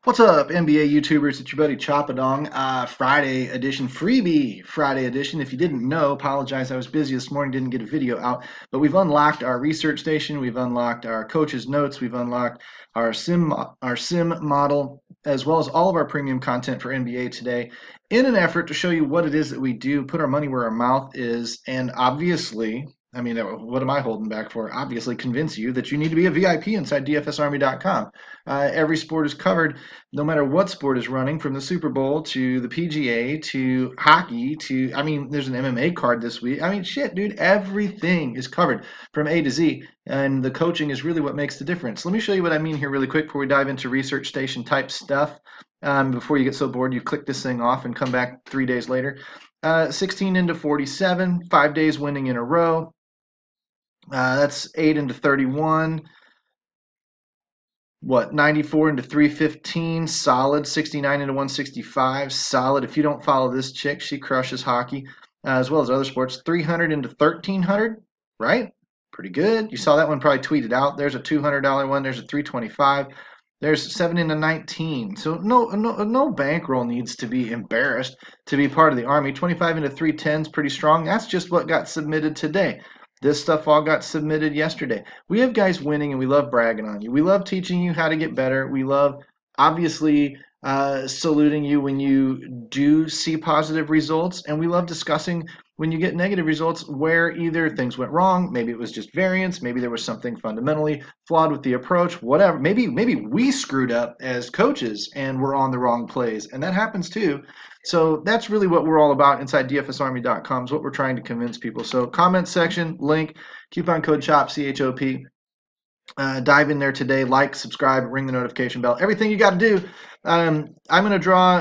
What's up, NBA YouTubers? It's your buddy Choppadong. Friday edition, freebie Friday edition. If you didn't know, apologize. I was busy this morning, didn't get a video out. But we've unlocked our research station. We've unlocked our coach's notes. We've unlocked our sim model, as well as all of our premium content for NBA today, in an effort to show you what it is that we do, put our money where our mouth is, and obviously. I mean, what am I holding back for? Obviously, convince you that you need to be a VIP inside DFSArmy.com. Every sport is covered, no matter what sport is running, from the Super Bowl to the PGA to hockey to, I mean, there's an MMA card this week. I mean, shit, dude, everything is covered from A to Z, and the coaching is really what makes the difference. Let me show you what I mean here really quick before we dive into research station type stuff. Before you get so bored, you click this thing off and come back 3 days later. 16 into 47, 5 days winning in a row. That's 8 into 31. What, 94 into 315, solid. 69 into 165, solid. If you don't follow this chick, she crushes hockey, as well as other sports. 300 into 1300, right? Pretty good. You saw that one probably tweeted out. There's a $200 one. There's a 325. There's 7 into 19. So no bankroll needs to be embarrassed to be part of the Army. 25 into 310 is pretty strong. That's just what got submitted today. This stuff all got submitted yesterday. We have guys winning, and we love bragging on you. We love teaching you how to get better. We love, obviously, saluting you when you do see positive results, and we love discussing when you get negative results where either things went wrong, maybe it was just variance, maybe there was something fundamentally flawed with the approach, whatever. Maybe we screwed up as coaches and we're on the wrong plays, and that happens too. So that's really what we're all about inside DFSArmy.com, is what we're trying to convince people. So comment section, link, coupon code CHOP, CHOP. Dive in there today, like, subscribe, ring the notification bell, everything you got to do. I'm going to draw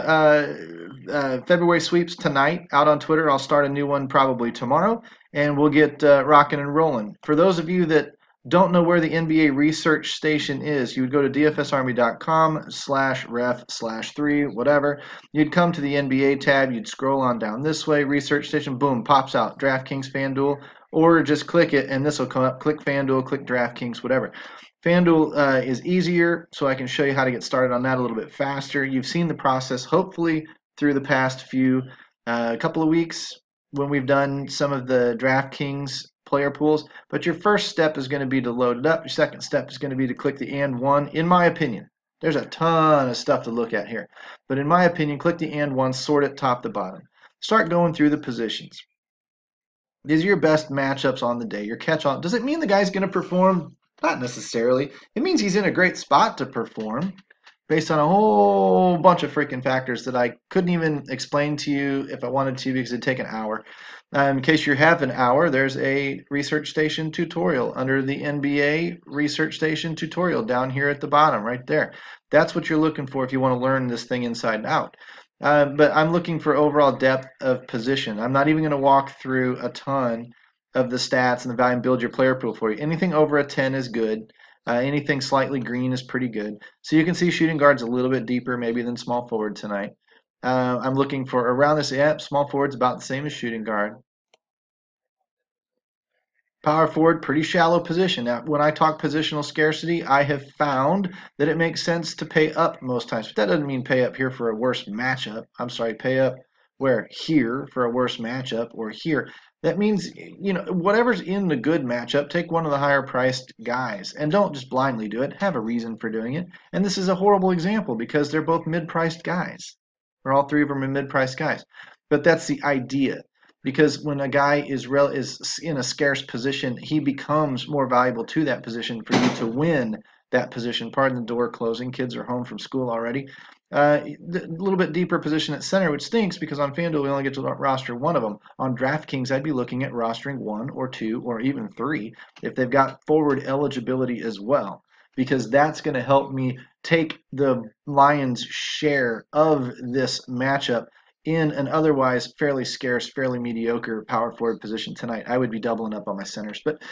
February sweeps tonight out on Twitter. I'll start a new one probably tomorrow, and we'll get rocking and rolling. For those of you that don't know where the NBA research station is, you would go to dfsarmy.com/ref/3, whatever. You'd come to the NBA tab, you'd scroll on down this way, research station, boom, pops out, DraftKings, Fanduel, or just click it and this will come up. Click Fanduel, click DraftKings, whatever. Fanduel is easier, so I can show you how to get started on that a little bit faster. You've seen the process, hopefully, through the past few couple of weeks when we've done some of the DraftKings player pools. But your first step is going to be to load it up. Your second step is going to be to click the and one. In my opinion, there's a ton of stuff to look at here. But in my opinion, click the and one, sort it top to bottom. Start going through the positions. These are your best matchups on the day. Your catch-all. Does it mean the guy's going to perform? Not necessarily. It means he's in a great spot to perform based on a whole bunch of freaking factors that I couldn't even explain to you if I wanted to, because it'd take an hour. In case you have an hour, there's a research station tutorial under the NBA research station tutorial down here at the bottom right there. That's what you're looking for if you want to learn this thing inside and out. But I'm looking for overall depth of position. I'm not even going to walk through a ton of the stats and the value and build your player pool for you. Anything over a 10 is good. Anything slightly green is pretty good. So you can see shooting guards a little bit deeper maybe than small forward tonight. I'm looking for around this, small forward's about the same as shooting guard. Power forward, pretty shallow position. Now, when I talk positional scarcity, I have found that it makes sense to pay up most times. But that doesn't mean pay up here for a worse matchup. I'm sorry, pay up where? Here for a worse matchup, or here. That means, whatever's in the good matchup, take one of the higher priced guys. And don't just blindly do it. Have a reason for doing it. And this is a horrible example because they're both mid-priced guys. Or all three of them are mid-priced guys. But that's the idea. Because when a guy is in a scarce position, he becomes more valuable to that position for you to win that position. Pardon the door closing. Kids are home from school already. A little bit deeper position at center, which stinks because on FanDuel we only get to roster one of them. On DraftKings, I'd be looking at rostering 1 or 2 or even 3 if they've got forward eligibility as well, because that's going to help me take the lion's share of this matchup in an otherwise fairly scarce, fairly mediocre power forward position tonight. I would be doubling up on my centers. But,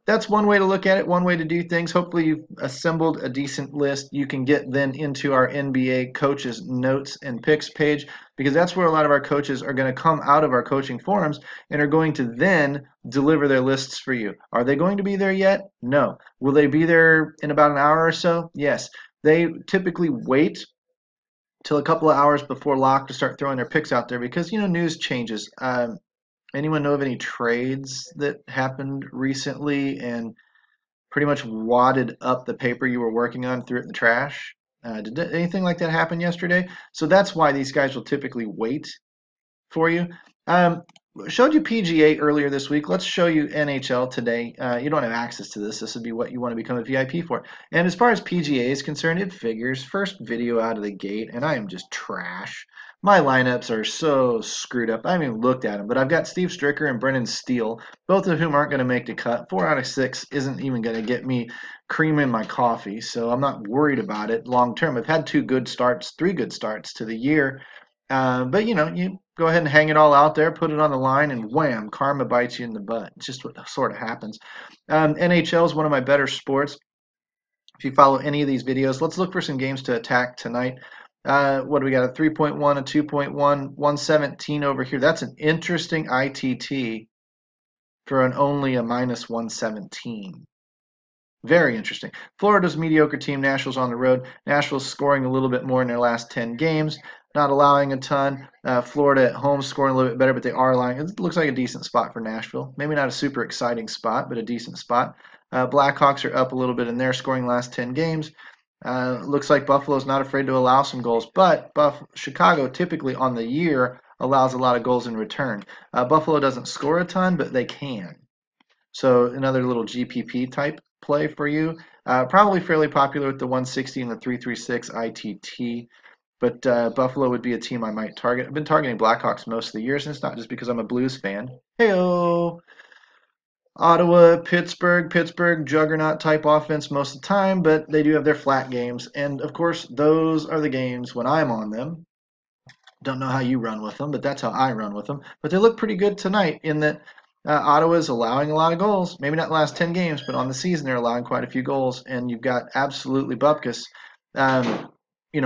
that's one way to look at it, one way to do things. Hopefully you've assembled a decent list. You can get then into our NBA coaches notes and picks page, because that's where a lot of our coaches are going to come out of our coaching forums and are going to then deliver their lists for you. Are they going to be there yet? No. Will they be there in about an hour or so? Yes. They typically wait till a couple of hours before lock to start throwing their picks out there because news changes. Anyone know of any trades that happened recently and pretty much wadded up the paper you were working on, threw it in the trash? Did anything like that happen yesterday? So that's why these guys will typically wait for you. Um, Showed you PGA earlier this week. Let's show you NHL today. You don't have access to this. This would be what you want to become a VIP for. And as far as PGA is concerned, it figures first video out of the gate, and I am just trash. My lineups are so screwed up. I haven't even looked at them, but I've got Steve Stricker and Brennan Steele, both of whom aren't going to make the cut. 4 out of 6 isn't even going to get me cream in my coffee, so I'm not worried about it long term. I've had 2 good starts, 3 good starts to the year. But you go ahead and hang it all out there, put it on the line, and wham, karma bites you in the butt. It's just what sort of happens. NHL is one of my better sports. If you follow any of these videos, let's look for some games to attack tonight. What do we got? A 3.1, a 2.1, 117 over here. That's an interesting ITT for an only a minus 117. Very interesting. Florida's a mediocre team. Nashville's on the road. Nashville's scoring a little bit more in their last 10 games, not allowing a ton. Florida at home scoring a little bit better, but they are allowing. It looks like a decent spot for Nashville. Maybe not a super exciting spot, but a decent spot. Blackhawks are up a little bit in their scoring last 10 games. Looks like Buffalo's not afraid to allow some goals, but Chicago typically on the year allows a lot of goals in return. Buffalo doesn't score a ton, but they can. So another little GPP type play for you. Probably fairly popular with the 160 and the 336 ITT. But Buffalo would be a team I might target. I've been targeting Blackhawks most of the years, and it's not just because I'm a Blues fan. Heyo! Ottawa, Pittsburgh, juggernaut type offense most of the time, but they do have their flat games. And of course, those are the games when I'm on them. Don't know how you run with them, but that's how I run with them. But they look pretty good tonight in that Ottawa's allowing a lot of goals. Maybe not the last 10 games, but on the season they're allowing quite a few goals. And you've got absolutely Bupkis,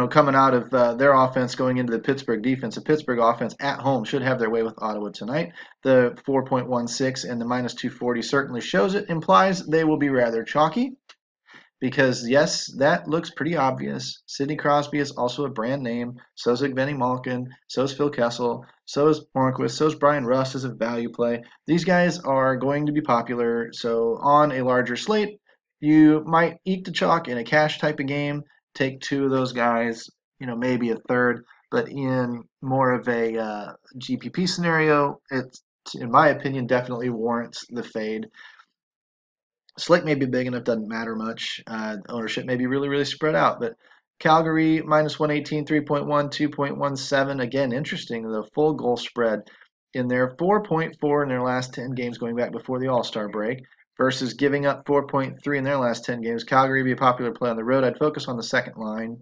coming out of their offense going into the Pittsburgh defense. The Pittsburgh offense at home should have their way with Ottawa tonight. The 4.16 and the minus 240 certainly shows it. Implies they will be rather chalky. Because, yes, that looks pretty obvious. Sidney Crosby is also a brand name. So is Evgeny Malkin. So is Phil Kessel. So is Hornquist. So is Brian Rust as a value play. These guys are going to be popular. So on a larger slate, you might eat the chalk in a cash type of game. Take 2 of those guys, maybe a third. But in more of a GPP scenario, it, in my opinion, definitely warrants the fade. Slate may be big enough, doesn't matter much. Ownership may be really, really spread out. But Calgary minus 118, 3.1, 2.17. Again, interesting. The full goal spread in their 4.4 in their last 10 games going back before the All-Star break versus giving up 4.3 in their last 10 games. Calgary would be a popular play on the road. I'd focus on the second line.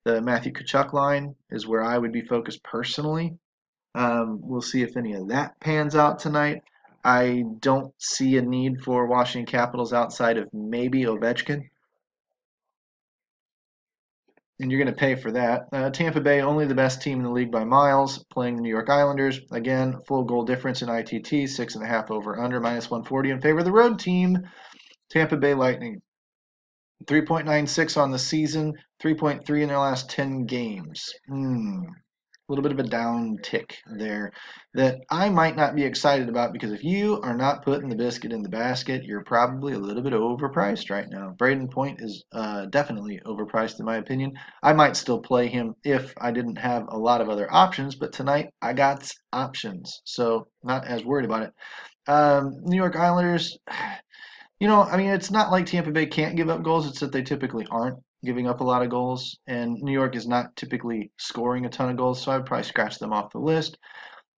The Matthew Tkachuk line is where I would be focused personally. We'll see if any of that pans out tonight. I don't see a need for Washington Capitals outside of maybe Ovechkin. And you're going to pay for that. Tampa Bay, only the best team in the league by miles, playing the New York Islanders. Again, full goal difference in ITT, 6.5 over under, minus 140 in favor of the road team, Tampa Bay Lightning. 3.96 on the season, 3.3 in their last 10 games. A little bit of a down tick there that I might not be excited about because if you are not putting the biscuit in the basket, you're probably a little bit overpriced right now. Braden Point is definitely overpriced in my opinion. I might still play him if I didn't have a lot of other options, but tonight I got options, so not as worried about it. New York Islanders, it's not like Tampa Bay can't give up goals. It's that they typically aren't giving up a lot of goals, and New York is not typically scoring a ton of goals, so I'd probably scratch them off the list.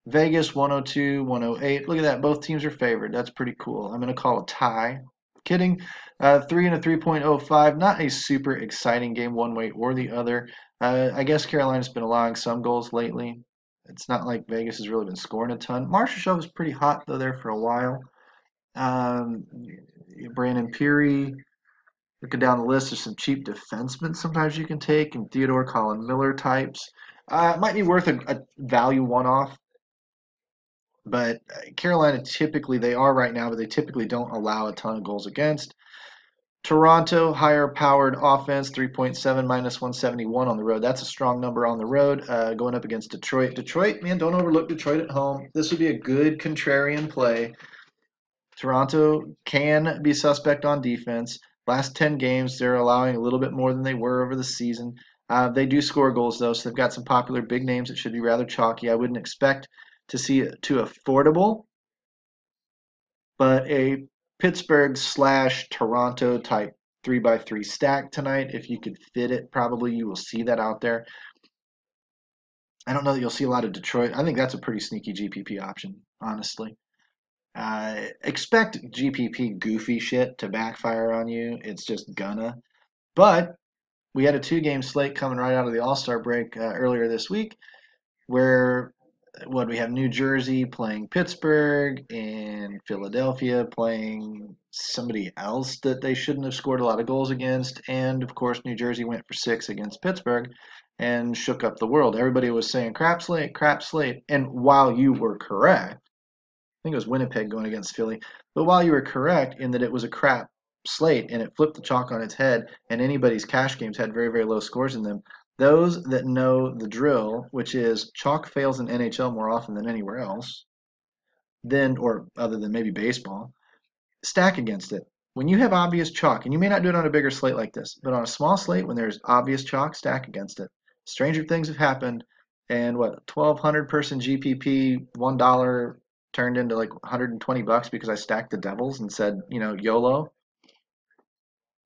Vegas, 102, 108. Look at that. Both teams are favored. That's pretty cool. I'm going to call a tie. Kidding. 3 and a 3.05. Not a super exciting game one way or the other. I guess Carolina's been allowing some goals lately. It's not like Vegas has really been scoring a ton. Marshall was pretty hot, though, there for a while. Brandon Peary. Looking down the list, there's some cheap defensemen sometimes you can take, and Theodore Colin Miller types. It might be worth a value one-off, but Carolina typically, they are right now, but they typically don't allow a ton of goals against. Toronto, higher powered offense, 3.7 minus 171 on the road. That's a strong number on the road. Going up against Detroit. Detroit, man, don't overlook Detroit at home. This would be a good contrarian play. Toronto can be suspect on defense. Last 10 games, they're allowing a little bit more than they were over the season. They do score goals, though, so they've got some popular big names that should be rather chalky. I wouldn't expect to see it too affordable, but a Pittsburgh slash Toronto type 3x3 stack tonight, if you could fit it, probably you will see that out there. I don't know that you'll see a lot of Detroit. I think that's a pretty sneaky GPP option, honestly. Expect GPP goofy shit to backfire on you. It's just gonna. But we had a 2-game slate coming right out of the All-Star break earlier this week where what we have New Jersey playing Pittsburgh and Philadelphia playing somebody else that they shouldn't have scored a lot of goals against. And of course, New Jersey went for 6 against Pittsburgh and shook up the world. Everybody was saying crap slate, crap slate. And while you were correct, I think it was Winnipeg going against Philly. But while you were correct in that it was a crap slate and it flipped the chalk on its head, and anybody's cash games had very, very low scores in them, those that know the drill, which is chalk fails in NHL more often than anywhere else, then or other than maybe baseball, stack against it. When you have obvious chalk, and you may not do it on a bigger slate like this, but on a small slate when there's obvious chalk, stack against it. Stranger things have happened, and what 1,200 person GPP, $1 turned into like $120 because I stacked the Devils and said, YOLO.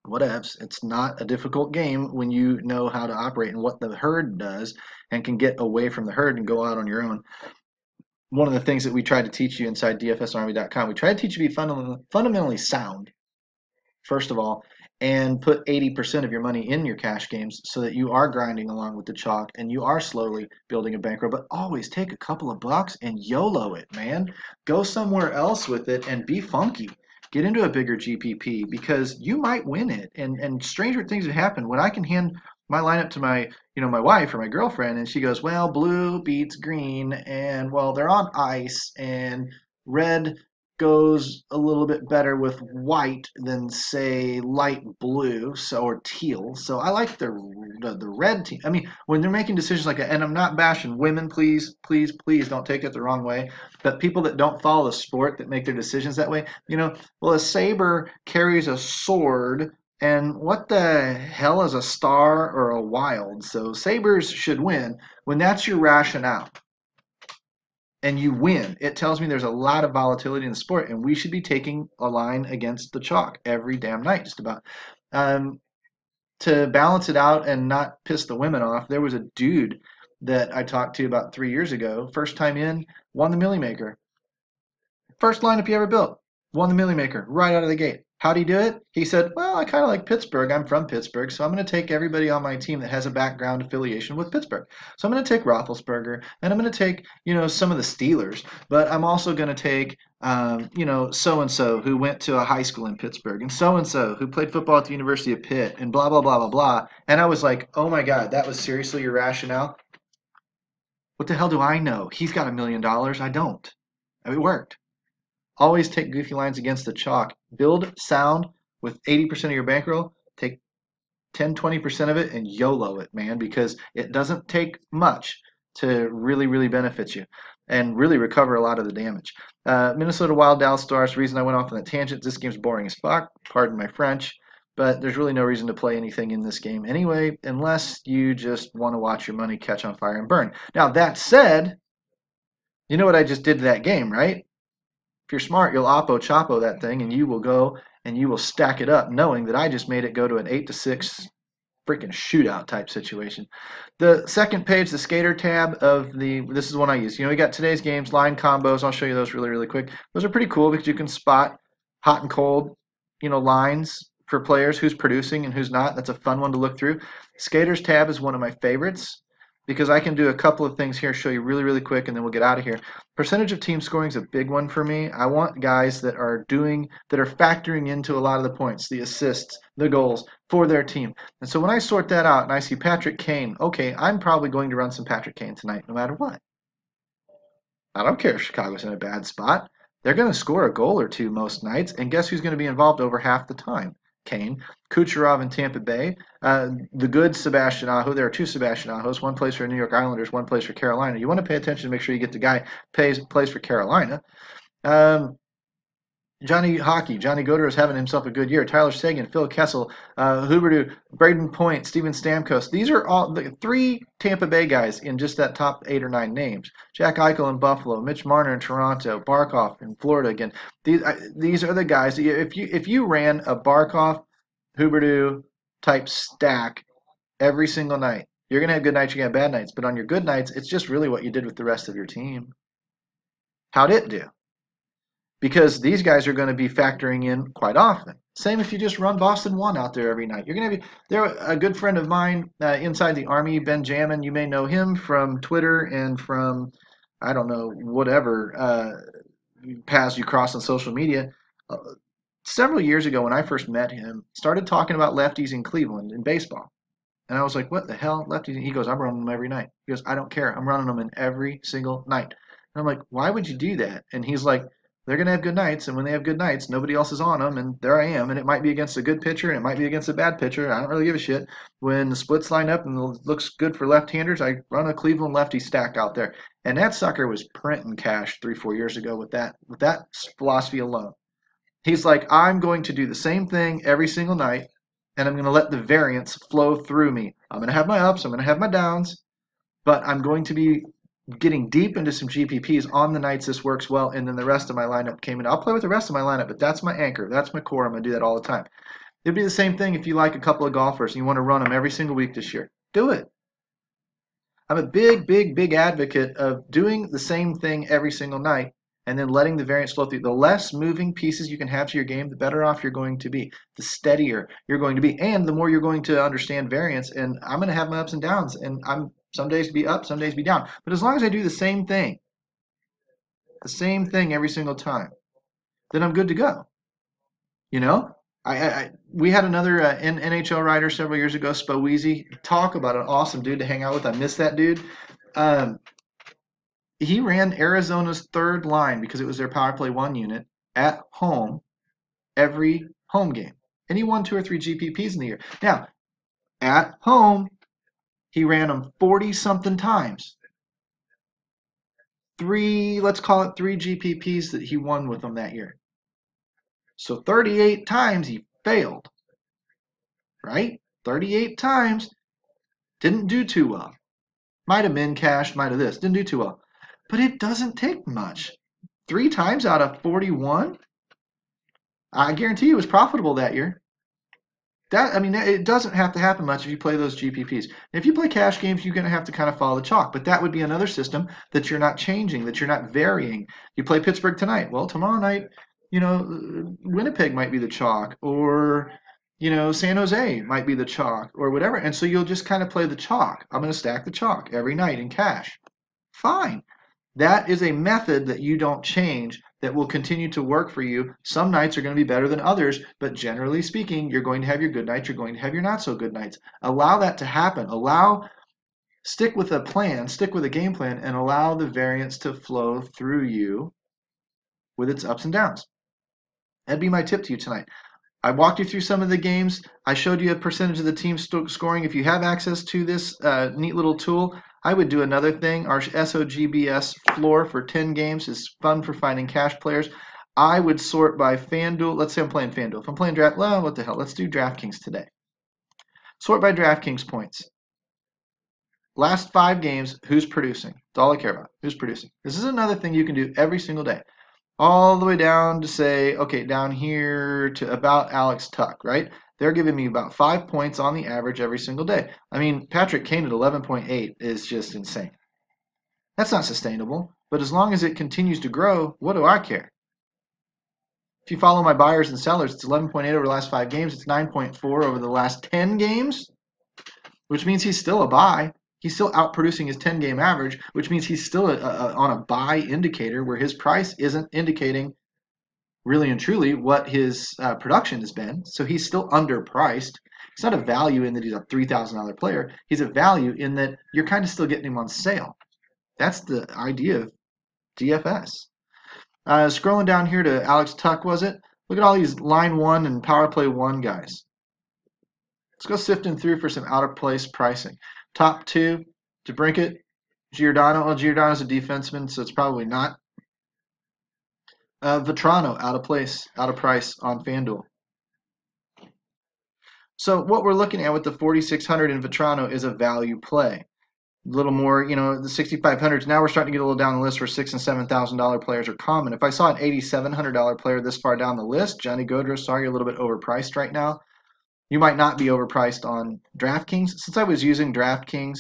Whatevs. It's not a difficult game when you know how to operate and what the herd does and can get away from the herd and go out on your own. One of the things that we try to teach you inside DFSArmy.com, we try to teach you to be fundamentally sound, first of all, and put 80% of your money in your cash games so that you are grinding along with the chalk and you are slowly building a bankroll. But always take a couple of bucks and YOLO it, man. Go somewhere else with it and be funky. Get into a bigger GPP because you might win it. And stranger things have happened. When I can hand my lineup to my wife or my girlfriend and she goes, well, blue beats green and well, they're on ice and red goes a little bit better with white than say light blue or teal. So I like the red team. I mean, when they're making decisions like that, and I'm not bashing women, please don't take it the wrong way, but people that don't follow the sport that make their decisions that way, well, a saber carries a sword. And what the hell is a star or a wild? So sabers should win when that's your rationale and you win. It tells me there's a lot of volatility in the sport, and we should be taking a line against the chalk every damn night, just about. To balance it out and not piss the women off, there was a dude that I talked to about 3 years ago. First time in, won the Millie Maker. First lineup he ever built, won the Millie Maker right out of the gate. How'd he do it? He said, well, I kind of like Pittsburgh. I'm from Pittsburgh, so I'm going to take everybody on my team that has a background affiliation with Pittsburgh. So I'm going to take Roethlisberger, and I'm going to take, some of the Steelers, but I'm also going to take, so-and-so who went to a high school in Pittsburgh, and so-and-so who played football at the University of Pitt, and blah, blah, blah, blah, blah. And I was like, oh my God, that was seriously your rationale? What the hell do I know? He's got $1 million. I don't. It worked. Always take goofy lines against the chalk. Build sound with 80% of your bankroll. Take 10-20% of it and YOLO it, man, because it doesn't take much to really, really benefit you and really recover a lot of the damage. Minnesota Wild, Dallas Stars. The reason I went off on that tangent, this game's boring as fuck. Pardon my French. But there's really no reason to play anything in this game anyway, unless you just want to watch your money catch on fire and burn. Now, that said, you know what I just did to that game, right? If you're smart, you'll oppo choppo that thing, and you will go and you will stack it up, knowing that I just made it go to an 8-6 freaking shootout type situation. The second page, the skater tab of this is the one I use. We got today's games, line combos. I'll show you those really, really quick. Those are pretty cool because you can spot hot and cold, lines for players, who's producing and who's not. That's a fun one to look through. Skaters tab is one of my favorites because I can do a couple of things here, show you really, really quick, and then we'll get out of here. Percentage of team scoring is a big one for me. I want guys that are factoring into a lot of the points, the assists, the goals for their team. And so when I sort that out and I see Patrick Kane, okay, I'm probably going to run some Patrick Kane tonight no matter what. I don't care if Chicago's in a bad spot. They're going to score a goal or two most nights, and guess who's going to be involved over half the time? Kane. Kucherov in Tampa Bay. The good Sebastian Aho. There are two Sebastian Ahos. One plays for the New York Islanders, one plays for Carolina. You want to pay attention to make sure you get the guy plays for Carolina. Johnny Hockey. Johnny Goder is having himself a good year. Tyler Seguin, Phil Kessel, Huberdeau, Braden Point, Steven Stamkos. These are all the three Tampa Bay guys in just that top 8 or 9 names. Jack Eichel in Buffalo, Mitch Marner in Toronto, Barkov in Florida again. These are the guys. If you ran a Barkov, Huberdeau type stack every single night, you're going to have good nights, you're going to have bad nights. But on your good nights, it's just really what you did with the rest of your team. How'd it do? Because these guys are going to be factoring in quite often. Same if you just run Boston 1 out there every night. You're going to be there. A good friend of mine inside the Army, Ben Jamin, you may know him from Twitter and from, I don't know, whatever paths you cross on social media. Several years ago when I first met him, started talking about lefties in Cleveland in baseball. And I was like, what the hell, lefties? He goes, I'm running them every night. He goes, I don't care. I'm running them in every single night. And I'm like, why would you do that? And he's like, they're going to have good nights, and when they have good nights, nobody else is on them, and there I am, and it might be against a good pitcher, and it might be against a bad pitcher. I don't really give a shit. When the splits line up and it looks good for left-handers, I run a Cleveland lefty stack out there. And that sucker was printing cash 3-4 years ago with that philosophy alone. He's like, I'm going to do the same thing every single night, and I'm going to let the variance flow through me. I'm going to have my ups, I'm going to have my downs, but I'm going to be getting deep into some GPPs on the nights this works well, and then the rest of my lineup came in. I'll play with the rest of my lineup, but that's my anchor. That's my core. I'm going to do that all the time. It'd be the same thing if you like a couple of golfers and you want to run them every single week this year. Do it. I'm a big advocate of doing the same thing every single night and then letting the variance flow through. The less moving pieces you can have to your game, the better off you're going to be, the steadier you're going to be, and the more you're going to understand variance. And I'm going to have my ups and downs, and I'm some days be up, some days be down. But as long as I do the same thing every single time, then I'm good to go. You know, we had another NHL writer several years ago, Spoeasy. Talk about an awesome dude to hang out with. I miss that dude. He ran Arizona's third line because it was their power play 1 unit at home every home game. And he won 2 or 3 GPPs in the year. Now, at home, he ran them 40-something times. Let's call it 3 GPPs that he won with them that year. So 38 times he failed, right? 38 times, didn't do too well. Might have been cashed, might have this, didn't do too well. But it doesn't take much. 3 times out of 41, I guarantee it was profitable that year. It doesn't have to happen much if you play those GPPs. If you play cash games, you're going to have to kind of follow the chalk. But that would be another system that you're not changing, that you're not varying. You play Pittsburgh tonight. Well, tomorrow night, Winnipeg might be the chalk, or San Jose might be the chalk, or whatever. And so you'll just kind of play the chalk. I'm going to stack the chalk every night in cash. Fine. That is a method that you don't change, that will continue to work for you. Some nights are going to be better than others, but generally speaking, you're going to have your good nights, you're going to have your not so good nights. Allow that to happen. Stick with a plan, stick with a game plan, and allow the variance to flow through you with its ups and downs. That'd be my tip to you tonight. I walked you through some of the games. I showed you a percentage of the team scoring. If you have access to this neat little tool, I would do another thing. Our SOGBS floor for 10 games is fun for finding cash players. I would sort by Fanduel. Let's say I'm playing Fanduel. If I'm playing what the hell? Let's do DraftKings today. Sort by DraftKings points. Last 5 games, who's producing? That's all I care about. Who's producing? This is another thing you can do every single day. All the way down to say, okay, down here to about Alex Tuck, right? They're giving me about 5 points on the average every single day. I mean, Patrick Kane at 11.8 is just insane. That's not sustainable, but as long as it continues to grow, what do I care? If you follow my buyers and sellers, it's 11.8 over the last 5 games. It's 9.4 over the last 10 games, which means he's still a buy. He's still outproducing his 10-game average, which means he's still on a buy indicator where his price isn't indicating really and truly what his production has been. So he's still underpriced. It's not a value in that he's a $3,000 player. He's a value in that you're kind of still getting him on sale. That's the idea of DFS. Scrolling down here to Alex Tuck, was it? Look at all these line 1 and power play 1 guys. Let's go sifting through for some out of place pricing. Top 2, DeBrincat, Giordano. Well, Giordano's a defenseman, so it's probably not. Vetrano, out of place, out of price on FanDuel. So what we're looking at with the 4,600 in Vetrano is a value play. A little more, the 6,500s. Now we're starting to get a little down the list where $6,000 and $7,000 players are common. If I saw an $8,700 player this far down the list, Johnny Gaudreau, sorry, you're a little bit overpriced right now. You might not be overpriced on DraftKings. Since I was using DraftKings,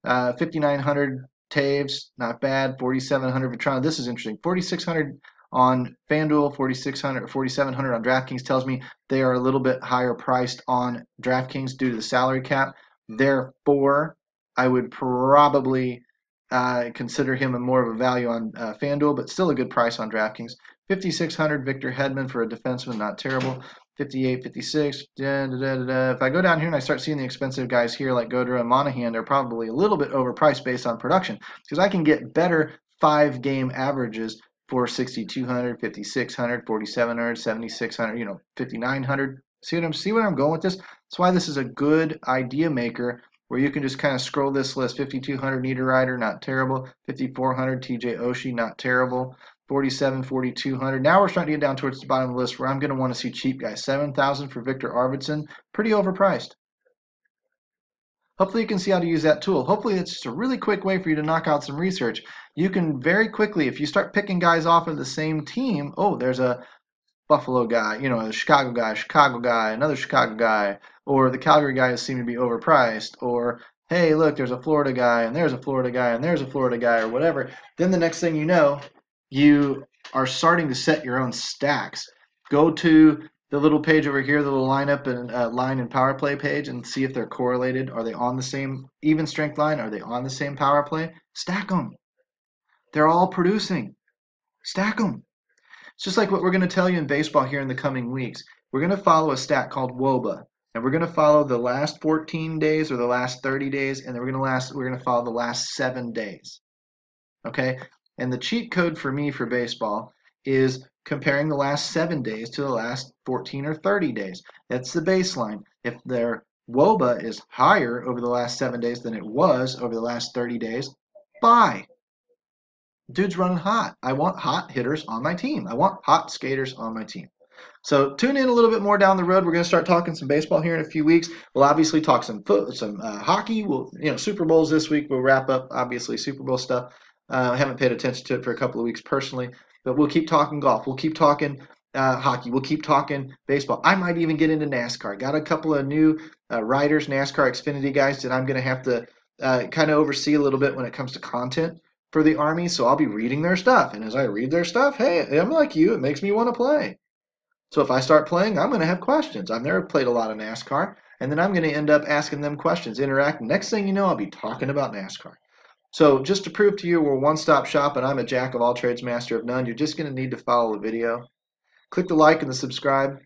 5,900 Taves, not bad. 4,700 Vetrano. This is interesting. 4,600 on FanDuel, 4,600, 4,700 on DraftKings tells me they are a little bit higher priced on DraftKings due to the salary cap. Therefore, I would probably consider him more of a value on FanDuel, but still a good price on DraftKings. 5,600 Victor Hedman for a defenseman, not terrible. 58, 56. If I go down here and I start seeing the expensive guys here like Gaudreau and Monahan, they're probably a little bit overpriced based on production because I can get better 5-game averages for 6,200, 5,600, 4,700, 7,600, 5,900. See what I'm going with this? That's why this is a good idea maker where you can just kind of scroll this list. 5,200 Niederreiter, not terrible. 5,400 TJ Oshie, not terrible. 47, 4,200. Now we're starting to get down towards the bottom of the list where I'm going to want to see cheap guys. 7,000 for Victor Arvidsson, pretty overpriced. Hopefully you can see how to use that tool. Hopefully it's just a really quick way for you to knock out some research. You can very quickly, if you start picking guys off of the same team, oh, there's a Buffalo guy, a Chicago guy, another Chicago guy, or the Calgary guys seem to be overpriced, or hey, look, there's a Florida guy, and there's a Florida guy, and there's a Florida guy, or whatever. Then the next thing you know, you are starting to set your own stacks. Go to the little page over here, the little lineup and line and power play page, and see if they're correlated. Are they on the same even strength line? Are they on the same power play? Stack them. They're all producing. Stack them. It's just like what we're going to tell you in baseball here in the coming weeks. We're going to follow a stat called WOBA, and we're going to follow the last 14 days or the last 30 days, and then we're going to follow the last 7 days. Okay? And the cheat code for me for baseball is comparing the last 7 days to the last 14 or 30 days. That's the baseline. If their WOBA is higher over the last 7 days than it was over the last 30 days, buy. Dude's running hot. I want hot hitters on my team. I want hot skaters on my team. So tune in a little bit more down the road. We're going to start talking some baseball here in a few weeks. We'll obviously talk some hockey. We'll, Super Bowls this week. We'll wrap up obviously Super Bowl stuff. I haven't paid attention to it for a couple of weeks personally, but we'll keep talking golf. We'll keep talking hockey. We'll keep talking baseball. I might even get into NASCAR. Got a couple of new riders, NASCAR Xfinity guys that I'm going to have to kind of oversee a little bit when it comes to content for the Army. So I'll be reading their stuff. And as I read their stuff, hey, I'm like you. It makes me want to play. So if I start playing, I'm going to have questions. I've never played a lot of NASCAR. And then I'm going to end up asking them questions, interacting. Next thing you know, I'll be talking about NASCAR. So just to prove to you we're one-stop shop and I'm a jack of all trades, master of none, you're just going to need to follow the video. Click the like and the subscribe.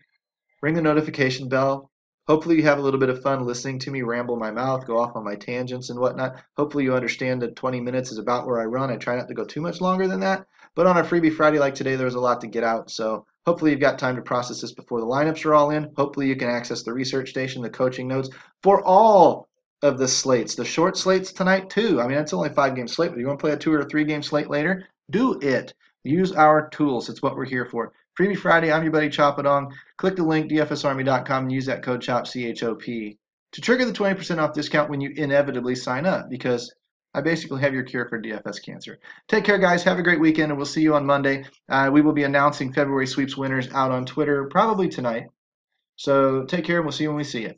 Ring the notification bell. Hopefully you have a little bit of fun listening to me ramble my mouth, go off on my tangents and whatnot. Hopefully you understand that 20 minutes is about where I run. I try not to go too much longer than that. But on a freebie Friday like today, there was a lot to get out. So hopefully you've got time to process this before the lineups are all in. Hopefully you can access the research station, the coaching notes for all of the slates. The short slates tonight too. I mean, that's only a 5-game slate, but you want to play a 2 or 3-game slate later? Do it. Use our tools. It's what we're here for. Freebie Friday, I'm your buddy Choppadong. Click the link, dfsarmy.com, and use that code CHOP, C-H-O-P, to trigger the 20% off discount when you inevitably sign up, because I basically have your cure for DFS cancer. Take care, guys. Have a great weekend, and we'll see you on Monday. We will be announcing February sweeps winners out on Twitter probably tonight. So take care, and we'll see you when we see you.